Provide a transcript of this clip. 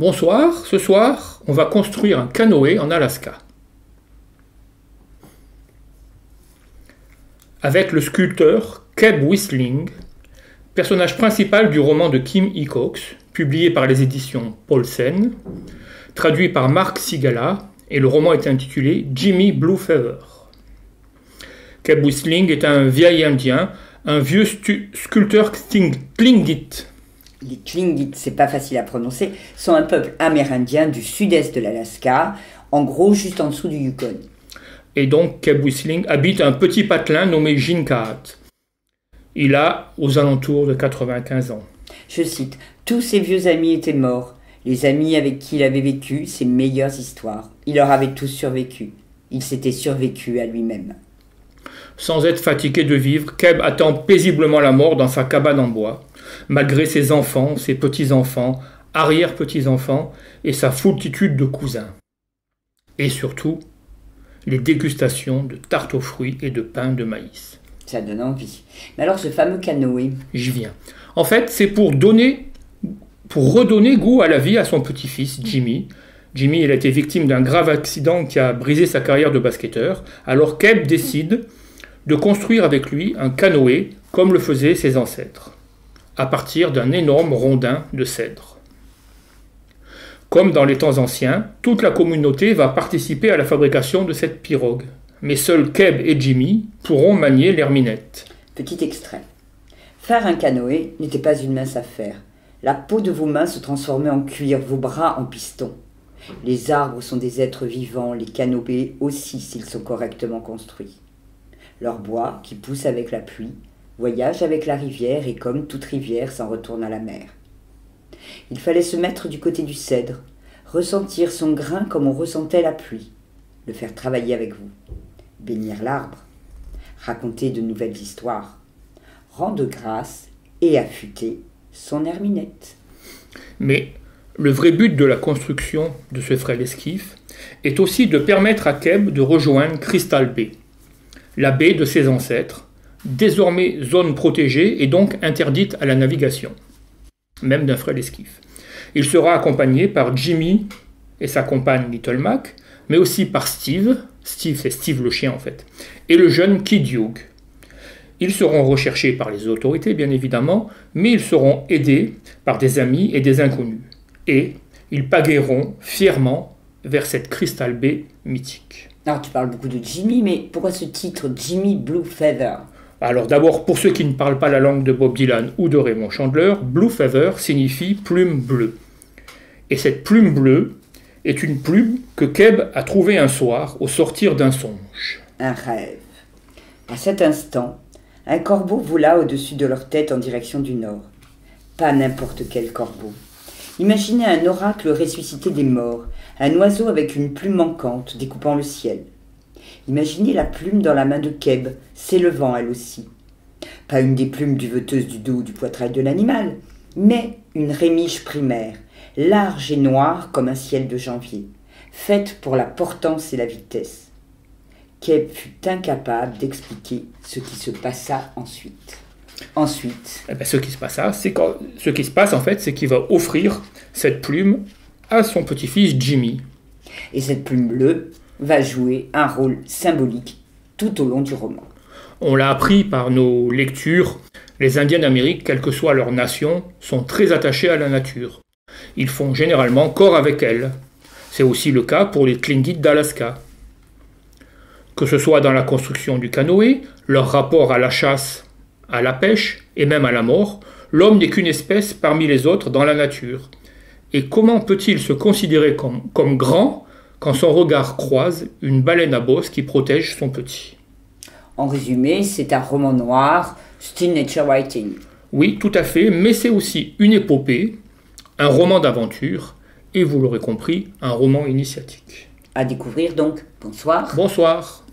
Bonsoir, ce soir, on va construire un canoë en Alaska. Avec le sculpteur Keb Wisling, personnage principal du roman de Kim Hickox, publié par les éditions Paulsen, traduit par Mark Sigala, et le roman est intitulé Jimmy Blue Feather. Keb Wisling est un vieil indien, un vieux sculpteur Tlingit. Les Tlingits, c'est pas facile à prononcer, sont un peuple amérindien du sud-est de l'Alaska, en gros juste en dessous du Yukon. Et donc Keb Wisling habite un petit patelin nommé Jinkaat. Il a aux alentours de 95 ans. Je cite, « Tous ses vieux amis étaient morts. Les amis avec qui il avait vécu ses meilleures histoires. Il leur avait tous survécu. Il s'était survécu à lui-même. » Sans être fatigué de vivre, Keb attend paisiblement la mort dans sa cabane en bois, malgré ses enfants, ses petits-enfants, arrière-petits-enfants et sa foultitude de cousins. Et surtout, les dégustations de tartes aux fruits et de pain de maïs. Ça donne envie. Mais alors ce fameux canoë? J'y viens. En fait, c'est pour redonner goût à la vie à son petit-fils, Jimmy. Jimmy, il a été victime d'un grave accident qui a brisé sa carrière de basketteur. Alors Keb décide de construire avec lui un canoë comme le faisaient ses ancêtres, à partir d'un énorme rondin de cèdre. Comme dans les temps anciens, toute la communauté va participer à la fabrication de cette pirogue, mais seuls Keb et Jimmy pourront manier l'herminette. Petit extrait. Faire un canoë n'était pas une mince affaire. La peau de vos mains se transformait en cuir, vos bras en piston. Les arbres sont des êtres vivants, les canoës aussi s'ils sont correctement construits. Leur bois, qui pousse avec la pluie, voyage avec la rivière et comme toute rivière s'en retourne à la mer. Il fallait se mettre du côté du cèdre, ressentir son grain comme on ressentait la pluie, le faire travailler avec vous, bénir l'arbre, raconter de nouvelles histoires, rendre grâce et affûter son herminette. Mais le vrai but de la construction de ce frêle esquif est aussi de permettre à Keb de rejoindre Crystal Bay, la baie de ses ancêtres, désormais zone protégée et donc interdite à la navigation, même d'un frêle esquif. Il sera accompagné par Jimmy et sa compagne Little Mac, mais aussi par Steve c'est Steve le chien en fait, et le jeune Kid Hugh. Ils seront recherchés par les autorités bien évidemment, mais ils seront aidés par des amis et des inconnus. Et ils pagaieront fièrement vers cette Crystal Bay mythique. Alors tu parles beaucoup de Jimmy, mais pourquoi ce titre Jimmy Blue Feather? Alors d'abord, pour ceux qui ne parlent pas la langue de Bob Dylan ou de Raymond Chandler, Blue Feather signifie plume bleue. Et cette plume bleue est une plume que Keb a trouvée un soir au sortir d'un songe. Un rêve. À cet instant, un corbeau vola au-dessus de leur tête en direction du nord. Pas n'importe quel corbeau. Imaginez un oracle ressuscité des morts, un oiseau avec une plume manquante découpant le ciel. Imaginez la plume dans la main de Keb, s'élevant elle aussi. Pas une des plumes duveteuses du dos ou du poitrail de l'animal, mais une rémiche primaire, large et noire comme un ciel de janvier, faite pour la portance et la vitesse. Keb fut incapable d'expliquer ce qui se passa ensuite. Ce qui se passe en fait, c'est qu'il va offrir cette plume à son petit-fils Jimmy. Et cette plume bleue va jouer un rôle symbolique tout au long du roman. On l'a appris par nos lectures, les Indiens d'Amérique, quelle que soit leur nation, sont très attachés à la nature. Ils font généralement corps avec elle. C'est aussi le cas pour les Tlingits d'Alaska. Que ce soit dans la construction du canoë, leur rapport à la chasse, à la pêche et même à la mort, l'homme n'est qu'une espèce parmi les autres dans la nature. Et comment peut-il se considérer comme grand quand son regard croise une baleine à bosse qui protège son petit? En résumé, c'est un roman noir, style nature writing. Oui, tout à fait, mais c'est aussi une épopée, un roman d'aventure, et vous l'aurez compris, un roman initiatique. À découvrir donc. Bonsoir. Bonsoir.